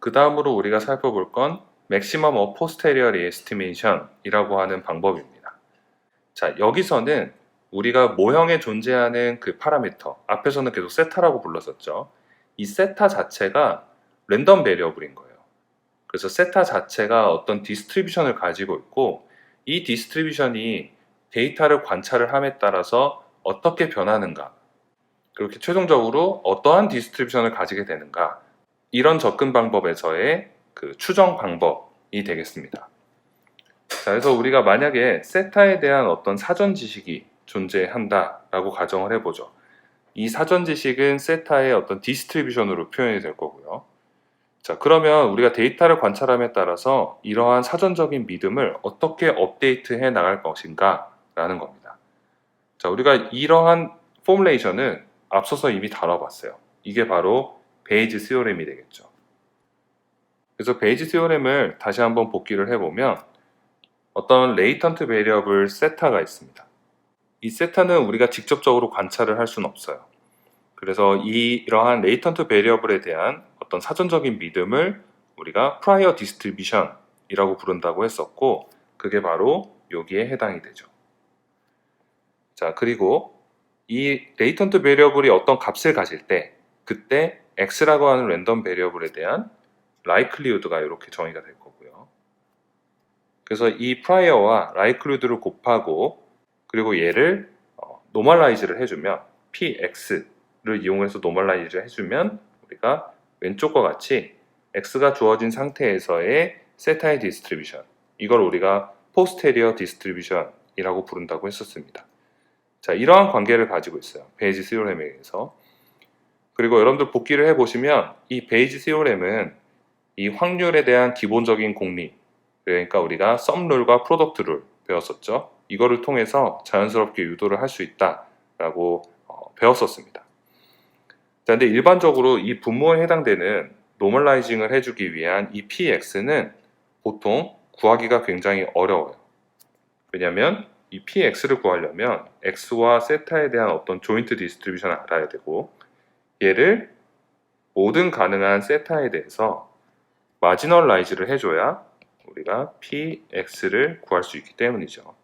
그 다음으로 우리가 살펴볼 건 Maximum of Posterior Estimation 이라고 하는 방법입니다. 자, 여기서는 우리가 모형에 존재하는 그 파라미터, 앞에서는 계속 세타라고 불렀었죠. 이 세타 자체가 랜덤 베리어블인 거예요. 그래서 세타 자체가 어떤 디스트리뷰션을 가지고 있고, 이 디스트리뷰션이 데이터를 관찰을 함에 따라서 어떻게 변하는가, 그렇게 최종적으로 어떠한 디스트리뷰션을 가지게 되는가, 이런 접근 방법에서의 그 추정 방법이 되겠습니다. 자, 그래서 우리가 만약에 세타에 대한 어떤 사전 지식이 존재한다라고 가정을 해보죠. 이 사전 지식은 세타의 어떤 디스트리뷰션으로 표현이 될 거고요. 자, 그러면 우리가 데이터를 관찰함에 따라서 이러한 사전적인 믿음을 어떻게 업데이트해 나갈 것인가 라는 겁니다. 자, 우리가 이러한 포뮬레이션을 앞서서 이미 다뤄봤어요. 이게 바로 베이지 시오렘이 되겠죠. 그래서 베이지 시오렘을 다시 한번 복기를 해보면 어떤 레이턴트 베리어블 세타가 있습니다. 이 세타는 우리가 직접적으로 관찰을 할 수는 없어요. 그래서 이러한 레이턴트 베리어블에 대한 어떤 사전적인 믿음을 우리가 프라이어 디스트리뷰션이라고 부른다고 했었고, 그게 바로 여기에 해당이 되죠. 자, 그리고 이 레이턴트 베리어블이 어떤 값을 가질 때, 그때 x라고 하는 랜덤 베리어블에 대한 likelihood가 이렇게 정의가 될 거고요. 그래서 이 prior와 likelihood를 곱하고, 그리고 얘를 노멀라이즈를 해주면 px를 이용해서 노멀라이즈를 해주면 우리가 왼쪽과 같이 x가 주어진 상태에서의 세타의 디스트리뷰션, 이걸 우리가 포스테리어 디스트리뷰션이라고 부른다고 했었습니다. 자, 이러한 관계를 가지고 있어요. 베이지 시오렘에 의해서. 그리고 여러분들 복기를 해보시면 이 베이지 시오렘은 이 확률에 대한 기본적인 공리, 그러니까 우리가 썸룰과 프로덕트 룰 배웠었죠. 이거를 통해서 자연스럽게 유도를 할 수 있다라고 배웠었습니다. 자, 근데 일반적으로 이 분모에 해당되는 노멀라이징을 해주기 위한 이 px는 보통 구하기가 굉장히 어려워요. 왜냐하면 이 px를 구하려면 x와 세타에 대한 어떤 조인트 디스트리뷰션을 알아야 되고, 얘를 모든 가능한 세타에 대해서 마지널라이즈를 해줘야 우리가 px를 구할 수 있기 때문이죠.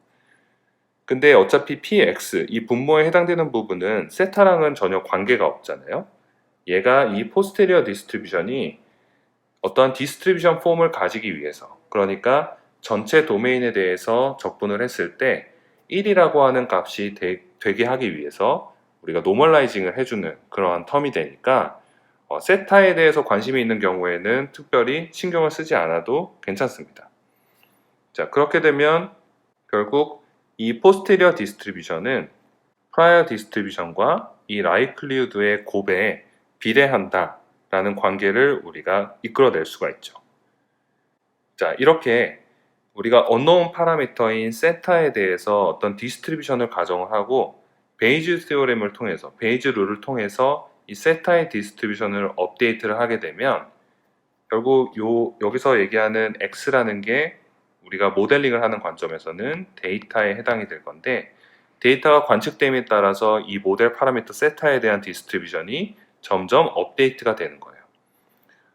근데 어차피 px, 이 분모에 해당되는 부분은 세타랑은 전혀 관계가 없잖아요. 얘가 이 포스테리어 디스트리뷰션이 어떠한 디스트리뷰션 폼을 가지기 위해서, 그러니까 전체 도메인에 대해서 적분을 했을 때 1이라고 하는 값이 되게 하기 위해서 우리가 노멀라이징을 해주는 그러한 텀이 되니까 세타에 대해서 관심이 있는 경우에는 특별히 신경을 쓰지 않아도 괜찮습니다. 자, 그렇게 되면 결국 이 포스테리어 디스트리뷰션은 프라이어 디스트리뷰션과 이 라이클리우드의 곱에 비례한다 라는 관계를 우리가 이끌어낼 수가 있죠. 자, 이렇게 우리가 언노운 파라미터인 세타에 대해서 어떤 디스트리뷰션을 가정을 하고 베이지 테오렘을 통해서, 베이지 룰을 통해서 이 세타의 디스트리뷰션을 업데이트를 하게 되면 결국 여기서 얘기하는 x라는 게 우리가 모델링을 하는 관점에서는 데이터에 해당이 될 건데, 데이터가 관측됨에 따라서 이 모델 파라미터 세타에 대한 디스트리뷰션이 점점 업데이트가 되는 거예요.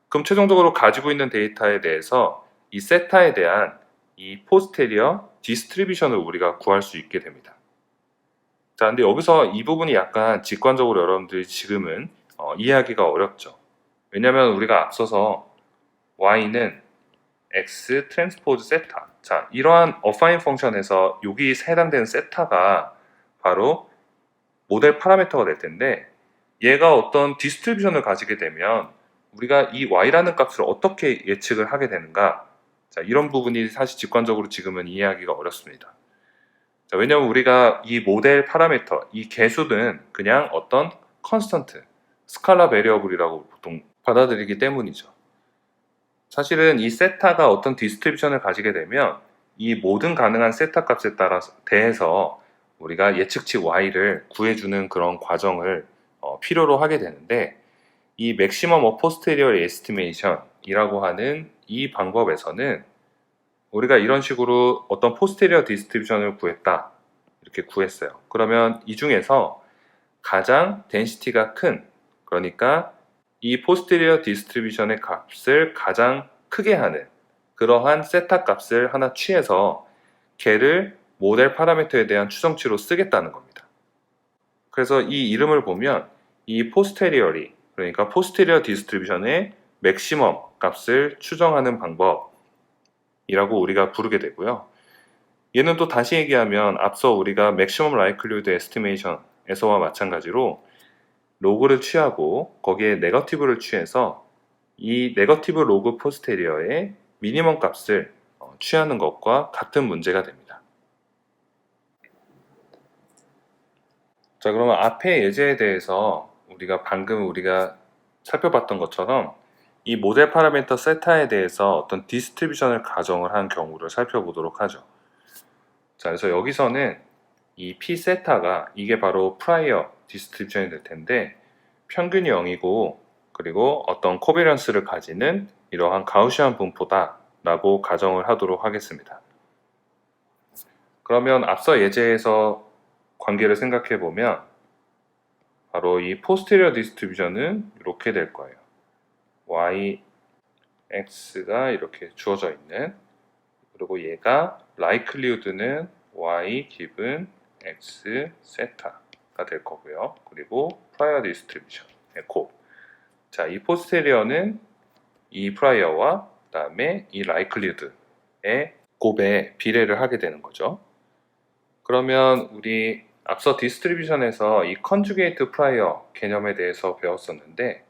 그럼 최종적으로 가지고 있는 데이터에 대해서 이 세타에 대한 이 포스테리어 디스트리뷰션을 우리가 구할 수 있게 됩니다. 자, 근데 여기서 이 부분이 약간 직관적으로 여러분들이 지금은 이해하기가 어렵죠. 왜냐하면 우리가 앞서서 y는 x 트랜스포즈 세타, 자, 이러한 어파인 펑션에서 여기 해당되는 세타가 바로 모델 파라미터가 될 텐데, 얘가 어떤 디스트리뷰션을 가지게 되면 우리가 이 y라는 값을 어떻게 예측을 하게 되는가, 자, 이런 부분이 사실 직관적으로 지금은 이해하기가 어렵습니다. 자, 왜냐하면 우리가 이 모델 파라미터, 이 개수는 그냥 어떤 컨스턴트, 스칼라 베리어블이라고 보통 받아들이기 때문이죠. 사실은 이 세타가 어떤 디스트리뷰션을 가지게 되면 이 모든 가능한 세타 값에 대해서 우리가 예측치 y를 구해주는 그런 과정을 필요로 하게 되는데, 이 Maximum of Posterior Estimation이라고 하는 이 방법에서는 우리가 이런 식으로 어떤 포스테리어 디스트리뷰션을 구했다, 이렇게 구했어요. 그러면 이 중에서 가장 덴시티가 큰, 그러니까 이 posterior distribution의 값을 가장 크게 하는 그러한 세타 값을 하나 취해서 걔를 모델 파라미터에 대한 추정치로 쓰겠다는 겁니다. 그래서 이 이름을 보면 이 posterior이, 그러니까 posterior distribution의 맥시멈 값을 추정하는 방법이라고 우리가 부르게 되고요. 얘는 또 다시 얘기하면 앞서 우리가 maximum likelihood estimation에서와 마찬가지로 로그를 취하고 거기에 네거티브를 취해서 이 네거티브 로그 포스테리어의 미니멈 값을 취하는 것과 같은 문제가 됩니다. 자, 그러면 앞의 예제에 대해서 방금 우리가 살펴봤던 것처럼 이 모델 파라미터 세타에 대해서 어떤 디스트리뷰션을 가정을 한 경우를 살펴보도록 하죠. 자, 그래서 여기서는 이 p 세타가 이게 바로 프라이어 디스트리뷰션이 될 텐데 평균이 0이고 그리고 어떤 코베런스를 가지는 이러한 가우시안 분포다 라고 가정을 하도록 하겠습니다. 그러면 앞서 예제에서 관계를 생각해 보면 바로 이 posterior distribution은 이렇게 될 거예요. y, x가 이렇게 주어져 있는, 그리고 얘가 likelihood는 y 기분 x 세타가 될 거고요. 그리고 prior distribution의 곱. 자, 이 posterior는 이 prior와 그다음에 이 likelihood의 곱에 비례를 하게 되는 거죠. 그러면 우리 앞서 디스트리뷰션에서 이 컨주게이트 프라이어 개념에 대해서 배웠었는데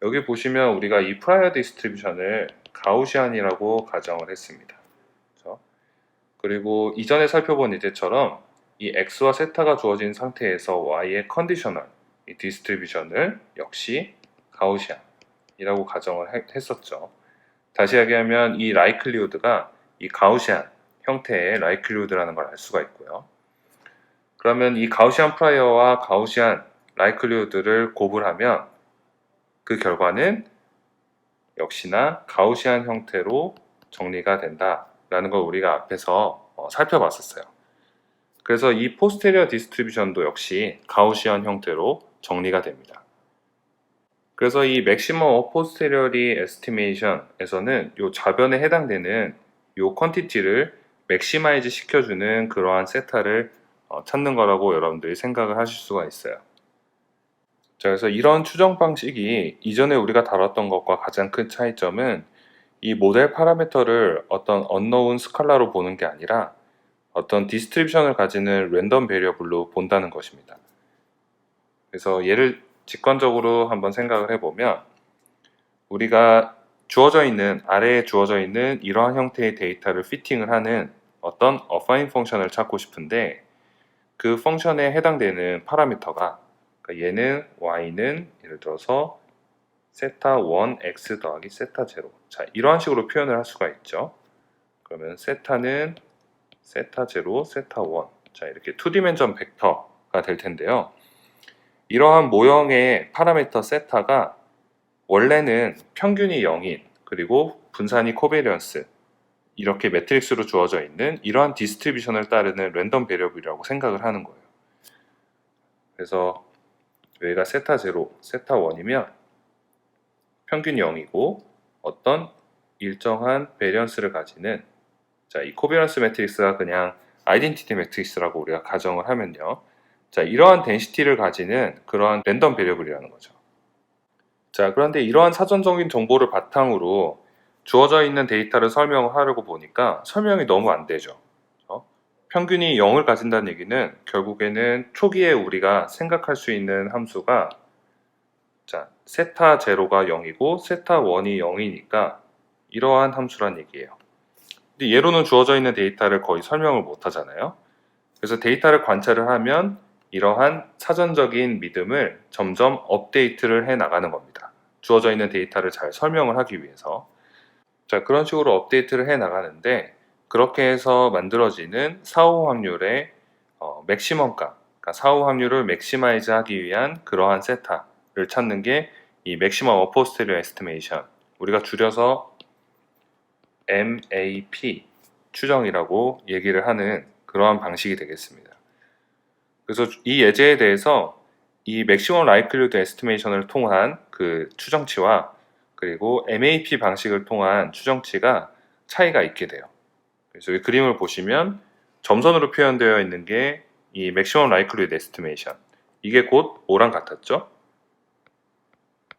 여기 보시면 우리가 이 프라이어 디스트리뷰션을 가우시안이라고 가정을 했습니다. 그렇죠? 그리고 이전에 살펴본 예제처럼 이 x와 세타가 주어진 상태에서 y의 컨디셔널 이 디스트리뷰션을 역시 가우시안이라고 가정을 했었죠. 다시 얘기하면 이 라이클리우드가 이 가우시안 형태의 라이클리우드라는 걸 알 수가 있고요. 그러면 이 가우시안 프라이어와 가우시안 라이클리우드를 곱을 하면 그 결과는 역시나 가우시안 형태로 정리가 된다라는 걸 우리가 앞에서 살펴봤었어요. 그래서 이 포스테리어 디스트리뷰션도 역시 가우시안 형태로 정리가 됩니다. 그래서 이 맥시멈 오브 포스테리어리 에스티메이션에서는 이 좌변에 해당되는 이 퀀티티를 맥시마이즈 시켜주는 그러한 세타를 찾는 거라고 여러분들이 생각을 하실 수가 있어요. 자, 그래서 이런 추정 방식이 이전에 우리가 다뤘던 것과 가장 큰 차이점은 이 모델 파라미터를 어떤 unknown 스칼라로 보는 게 아니라 어떤 디스트리뷰션을 가지는 랜덤 베리어블로 본다는 것입니다. 그래서 얘를 직관적으로 한번 생각을 해보면 우리가 아래에 주어져 있는 이러한 형태의 데이터를 피팅을 하는 어떤 어파인 펑션을 찾고 싶은데 그 펑션에 해당되는 파라미터가, 그러니까 얘는 y는 예를 들어서 세타 1 x 더하기 세타 0. 자, 이러한 식으로 표현을 할 수가 있죠. 그러면 세타는 세타 0, 세타 1. 자, 이렇게 2디멘전 벡터가 될 텐데요. 이러한 모형의 파라미터 세타가 원래는 평균이 0인 그리고 분산이 코베리언스 이렇게 매트릭스로 주어져 있는 이러한 디스트리뷰션을 따르는 랜덤 베리어블이라고 생각을 하는 거예요. 그래서 여기가 세타 0, 세타 1이면 평균이 0이고 어떤 일정한 베리언스를 가지는, 자, 이 코베리언스 매트릭스가 그냥 아이덴티티 매트릭스라고 우리가 가정을 하면요. 자, 이러한 덴시티를 가지는 그러한 랜덤 베리어블이라는 거죠. 자, 그런데 이러한 사전적인 정보를 바탕으로 주어져 있는 데이터를 설명하려고 보니까 설명이 너무 안 되죠. 평균이 0을 가진다는 얘기는 결국에는 초기에 우리가 생각할 수 있는 함수가, 자, 세타 0가 0이고 세타 1이 0이니까 이러한 함수란 얘기예요. 근데 얘로는 주어져 있는 데이터를 거의 설명을 못 하잖아요. 그래서 데이터를 관찰을 하면 이러한 사전적인 믿음을 점점 업데이트를 해 나가는 겁니다. 주어져 있는 데이터를 잘 설명을 하기 위해서. 자, 그런 식으로 업데이트를 해 나가는데 그렇게 해서 만들어지는 사후 확률의 맥시멈 값, 그러니까 사후 확률을 맥시마이즈 하기 위한 그러한 세타를 찾는 게 이 맥시멈 어포스테리어 에스티메이션, 우리가 줄여서 MAP 추정이라고 얘기를 하는 그러한 방식이 되겠습니다. 그래서 이 예제에 대해서 이 맥시멈 라이클리후드 에스티메이션을 통한 그 그 추정치와 그리고 MAP 방식을 통한 추정치가 차이가 있게 돼요. 그래서 이 그림을 보시면 점선으로 표현되어 있는 게 이 Maximum Likelihood Estimation, 이게 곧 뭐랑 같았죠?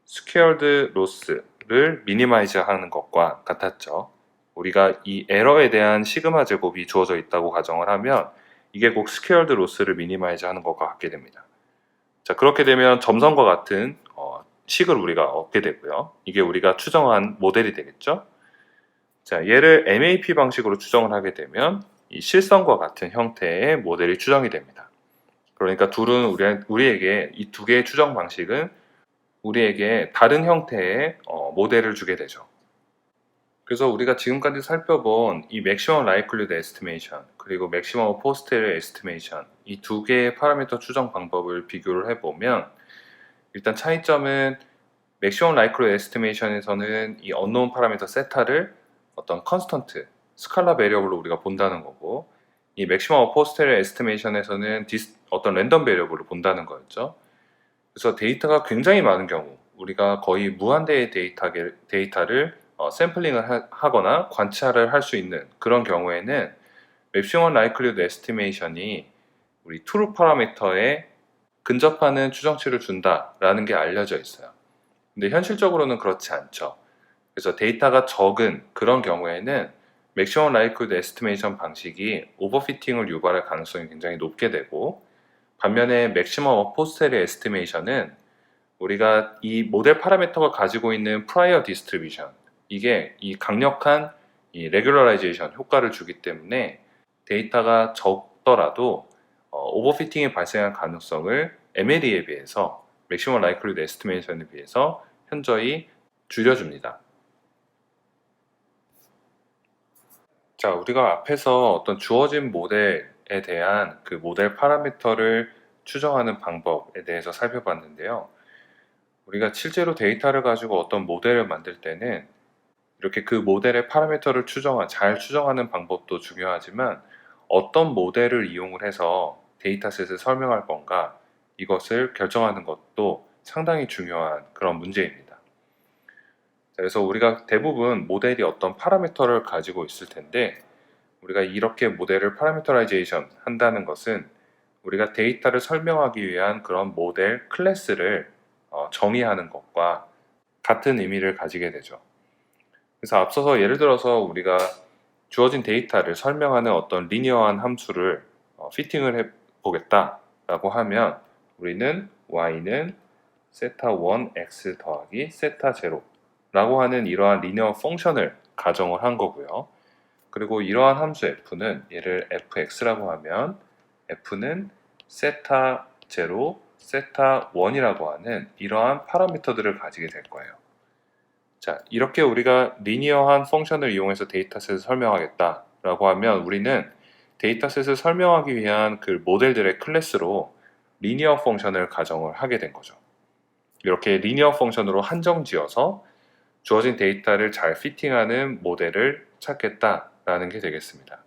Squared Loss를 미니마이즈 하는 것과 같았죠. 우리가 이 에러에 대한 시그마 제곱이 주어져 있다고 가정을 하면 이게 곧 Squared Loss를 미니마이즈 하는 것과 같게 됩니다. 자, 그렇게 되면 점선과 같은 식을 우리가 얻게 되고요. 이게 우리가 추정한 모델이 되겠죠. 자, 얘를 MAP 방식으로 추정을 하게 되면 이 실선과 같은 형태의 모델이 추정이 됩니다. 그러니까 둘은 우리에게 이 두 개의 추정 방식은 우리에게 다른 형태의 모델을 주게 되죠. 그래서 우리가 지금까지 살펴본 이 Maximum Likelihood Estimation 그리고 Maximum Posterior Estimation, 이 두 개의 파라미터 추정 방법을 비교를 해보면 일단 차이점은 Maximum Likelihood Estimation에서는 이 unknown 파라미터 세타를 어떤 컨스턴트, 스칼라 베리어블로 우리가 본다는 거고, 이 Maximum Posterior Estimation에서는 어떤 랜덤 베리어블로 본다는 거였죠. 그래서 데이터가 굉장히 많은 경우, 우리가 거의 무한대의 데이터를 샘플링을 하거나 관찰을 할 수 있는 그런 경우에는 Maximum Likelihood Estimation이 우리 true 파라미터에 근접하는 추정치를 준다라는 게 알려져 있어요. 근데 현실적으로는 그렇지 않죠. 그래서 데이터가 적은 그런 경우에는 Maximum Likelihood Estimation 방식이 오버피팅을 유발할 가능성이 굉장히 높게 되고, 반면에 Maximum Posterior Estimation은 우리가 이 모델 파라미터가 가지고 있는 Prior Distribution, 이게 이 강력한 이 Regularization 효과를 주기 때문에 데이터가 적더라도 오버피팅이 발생할 가능성을 MLE에 비해서 Maximum Likelihood Estimation에 비해서 현저히 줄여줍니다. 자, 우리가 앞에서 어떤 주어진 모델에 대한 그 모델 파라미터를 추정하는 방법에 대해서 살펴봤는데요. 우리가 실제로 데이터를 가지고 어떤 모델을 만들 때는 이렇게 그 모델의 파라미터를 잘 추정하는 방법도 중요하지만, 어떤 모델을 이용을 해서 데이터셋을 설명할 건가, 이것을 결정하는 것도 상당히 중요한 그런 문제입니다. 그래서 우리가 대부분 모델이 어떤 파라미터를 가지고 있을 텐데, 우리가 이렇게 모델을 파라미터라이제이션 한다는 것은 우리가 데이터를 설명하기 위한 그런 모델 클래스를 정의하는 것과 같은 의미를 가지게 되죠. 그래서 앞서서 예를 들어서 우리가 주어진 데이터를 설명하는 어떤 리니어한 함수를 피팅을 해 보겠다라고 하면 우리는 y는 세타 1 x 더하기 세타 0 라고 하는 이러한 리니어 펑션을 가정을 한 거고요. 그리고 이러한 함수 f는 얘를 fx라고 하면 f는 세타 0, 세타 1이라고 하는 이러한 파라미터들을 가지게 될 거예요. 자, 이렇게 우리가 리니어한 펑션을 이용해서 데이터셋을 설명하겠다라고 하면 우리는 데이터셋을 설명하기 위한 그 모델들의 클래스로 리니어 펑션을 가정을 하게 된 거죠. 이렇게 리니어 펑션으로 한정지어서 주어진 데이터를 잘 피팅하는 모델을 찾겠다라는 게 되겠습니다.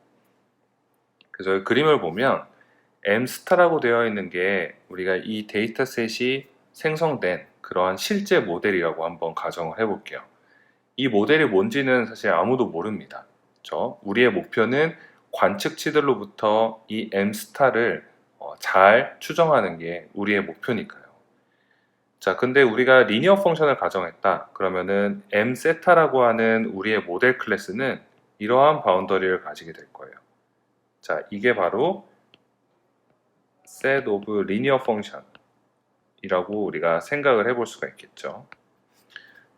그래서 그림을 보면 m스타라고 되어 있는 게 우리가 이 데이터셋이 생성된 그러한 실제 모델이라고 한번 가정을 해볼게요. 이 모델이 뭔지는 사실 아무도 모릅니다. 그렇죠? 우리의 목표는 관측치들로부터 이 m스타를 잘 추정하는 게 우리의 목표니까요. 자, 근데 우리가 리니어 펑션을 가정했다. 그러면은 m세타라고 하는 우리의 모델 클래스는 이러한 바운더리를 가지게 될 거예요. 자, 이게 바로 set of linear function 이라고 우리가 생각을 해볼 수가 있겠죠.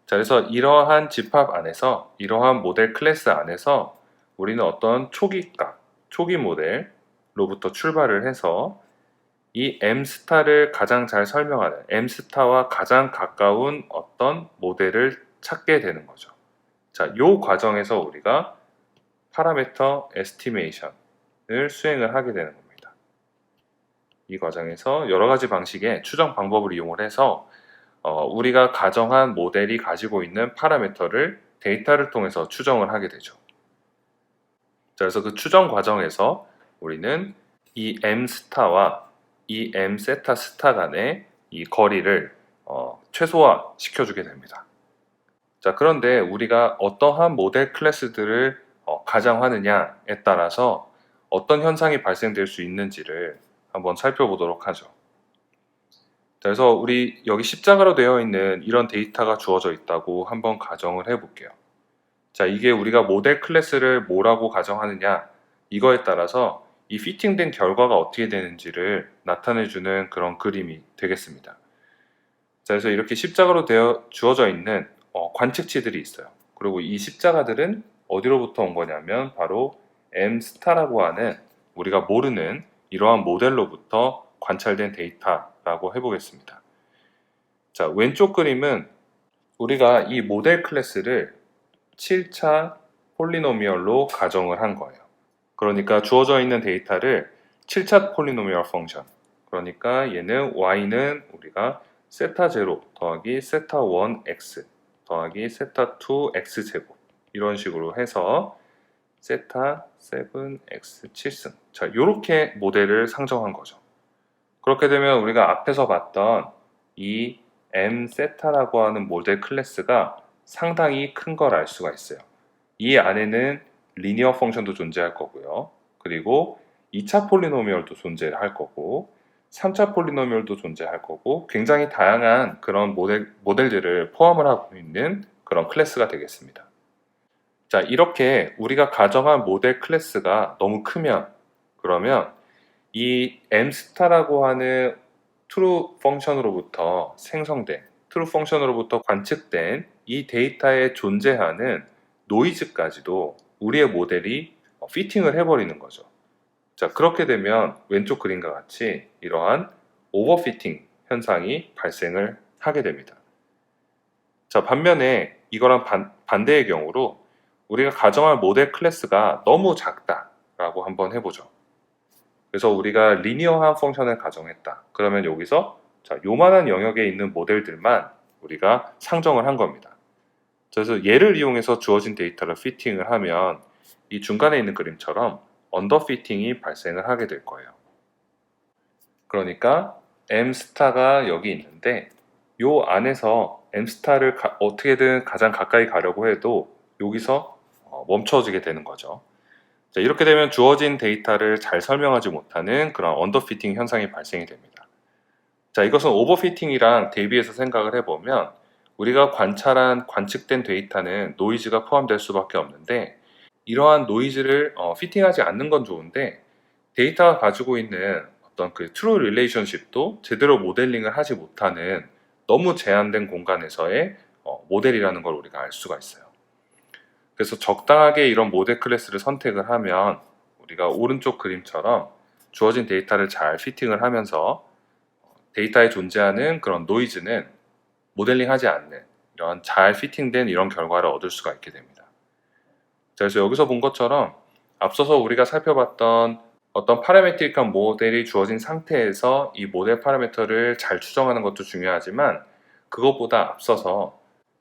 자, 그래서 이러한 집합 안에서, 이러한 모델 클래스 안에서 우리는 어떤 초기 모델로부터 출발을 해서 이 m스타를 가장 잘 설명하는 m스타와 가장 가까운 어떤 모델을 찾게 되는 거죠. 자, 이 과정에서 우리가 파라미터 에스티메이션을 수행을 하게 되는 겁니다. 이 과정에서 여러 가지 방식의 추정 방법을 이용을 해서 우리가 가정한 모델이 가지고 있는 파라미터를 데이터를 통해서 추정을 하게 되죠. 자, 그래서 그 추정 과정에서 우리는 이 m스타와 이 m세타 스타 간의 이 거리를 최소화 시켜주게 됩니다. 자, 그런데 우리가 어떠한 모델 클래스들을 가정하느냐에 따라서 어떤 현상이 발생될 수 있는지를 한번 살펴보도록 하죠. 그래서 우리 여기 십자가로 되어 있는 이런 데이터가 주어져 있다고 한번 가정을 해볼게요. 자, 이게 우리가 모델 클래스를 뭐라고 가정하느냐, 이거에 따라서 이 피팅된 결과가 어떻게 되는지를 나타내주는 그런 그림이 되겠습니다. 자, 그래서 이렇게 십자가로 주어져 있는 관측치들이 있어요. 그리고 이 십자가들은 어디로부터 온 거냐면 바로 M-라고 하는 우리가 모르는 이러한 모델로부터 관찰된 데이터라고 해보겠습니다. 자, 왼쪽 그림은 우리가 이 모델 클래스를 7차 폴리노미얼로 가정을 한 거예요. 그러니까 주어져 있는 데이터를 7차 폴리노미얼 펑션, 그러니까 얘는 y는 우리가 세타0 더하기 세타1 x 더하기 세타2 x제곱 이런 식으로 해서 세타7 x 7승, 자, 이렇게 모델을 상정한 거죠. 그렇게 되면 우리가 앞에서 봤던 이 m 세타라고 하는 모델 클래스가 상당히 큰 걸 알 수가 있어요. 이 안에는 리니어 펑션도 존재할 거고요. 그리고 2차 폴리노미얼도 존재할 거고 3차 폴리노미얼도 존재할 거고 굉장히 다양한 그런 모델들을 포함을 하고 있는 그런 클래스가 되겠습니다. 자, 이렇게 우리가 가정한 모델 클래스가 너무 크면 그러면 이 m스타라고 하는 true 펑션으로부터 생성된 true 펑션으로부터 관측된 이 데이터에 존재하는 노이즈까지도 우리의 모델이 피팅을 해버리는 거죠. 자, 그렇게 되면 왼쪽 그림과 같이 이러한 오버피팅 현상이 발생을 하게 됩니다. 자, 반면에 이거랑 반대의 경우로 우리가 가정할 모델 클래스가 너무 작다라고 한번 해보죠. 그래서 우리가 리니어한 펑션을 가정했다. 그러면 여기서 자, 요만한 영역에 있는 모델들만 우리가 상정을 한 겁니다. 그래서 얘를 이용해서 주어진 데이터를 피팅을 하면 이 중간에 있는 그림처럼 언더피팅이 발생을 하게 될 거예요. 그러니까 m스타가 여기 있는데 요 안에서 m스타를 어떻게든 가장 가까이 가려고 해도 여기서 멈춰지게 되는 거죠. 자, 이렇게 되면 주어진 데이터를 잘 설명하지 못하는 그런 언더피팅 현상이 발생이 됩니다. 자, 이것은 오버피팅이랑 대비해서 생각을 해보면 우리가 관측된 데이터는 노이즈가 포함될 수밖에 없는데 이러한 노이즈를 피팅하지 않는 건 좋은데 데이터가 가지고 있는 어떤 그 트루 릴레이션십도 제대로 모델링을 하지 못하는 너무 제한된 공간에서의 모델이라는 걸 우리가 알 수가 있어요. 그래서 적당하게 이런 모델 클래스를 선택을 하면 우리가 오른쪽 그림처럼 주어진 데이터를 잘 피팅을 하면서 데이터에 존재하는 그런 노이즈는 모델링하지 않는 이런 잘 피팅된 이런 결과를 얻을 수가 있게 됩니다. 자, 그래서 여기서 본 것처럼 앞서서 우리가 살펴봤던 어떤 파라메트릭한 모델이 주어진 상태에서 이 모델 파라미터를 잘 추정하는 것도 중요하지만 그것보다 앞서서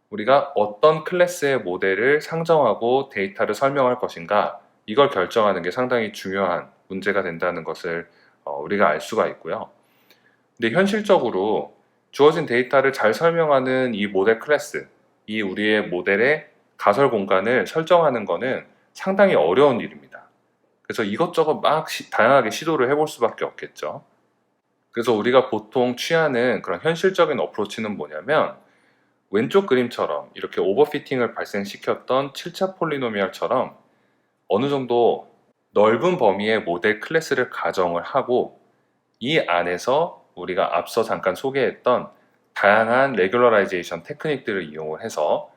우리가 어떤 클래스의 모델을 상정하고 데이터를 설명할 것인가 이걸 결정하는 게 상당히 중요한 문제가 된다는 것을 우리가 알 수가 있고요. 근데 현실적으로 주어진 데이터를 잘 설명하는 이 모델 클래스, 이 우리의 모델의 가설 공간을 설정하는 것은 상당히 어려운 일입니다. 그래서 이것저것 막 다양하게 시도를 해볼 수밖에 없겠죠. 그래서 우리가 보통 취하는 그런 현실적인 어프로치는 뭐냐면 왼쪽 그림처럼 이렇게 오버피팅을 발생시켰던 7차 폴리노미얼처럼 어느 정도 넓은 범위의 모델 클래스를 가정을 하고 이 안에서 우리가 앞서 잠깐 소개했던 다양한 레귤러라이제이션 테크닉들을 이용을 해서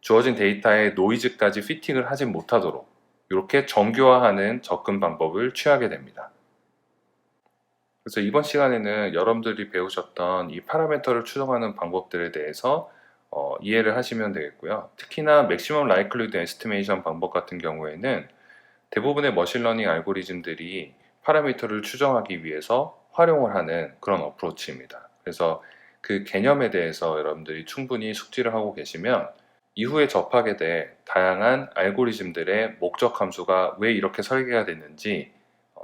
주어진 데이터의 노이즈까지 피팅을 하지 못하도록 이렇게 정교화하는 접근 방법을 취하게 됩니다. 그래서 이번 시간에는 여러분들이 배우셨던 이 파라미터를 추정하는 방법들에 대해서 이해를 하시면 되겠고요. 특히나 맥시멈 라이클리드 에스티메이션 방법 같은 경우에는 대부분의 머신러닝 알고리즘들이 파라미터를 추정하기 위해서 활용을 하는 그런 어프로치입니다. 그래서 그 개념에 대해서 여러분들이 충분히 숙지를 하고 계시면 이후에 접하게 될 다양한 알고리즘들의 목적 함수가 왜 이렇게 설계가 됐는지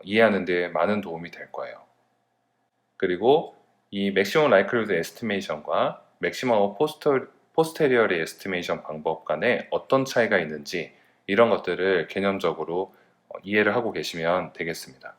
이해하는 데 많은 도움이 될 거예요. 그리고 이 맥시멈 라이클리드 에스티메이션과 맥시멈 포스테리어리 에스티메이션 방법 간에 어떤 차이가 있는지 이런 것들을 개념적으로 이해를 하고 계시면 되겠습니다.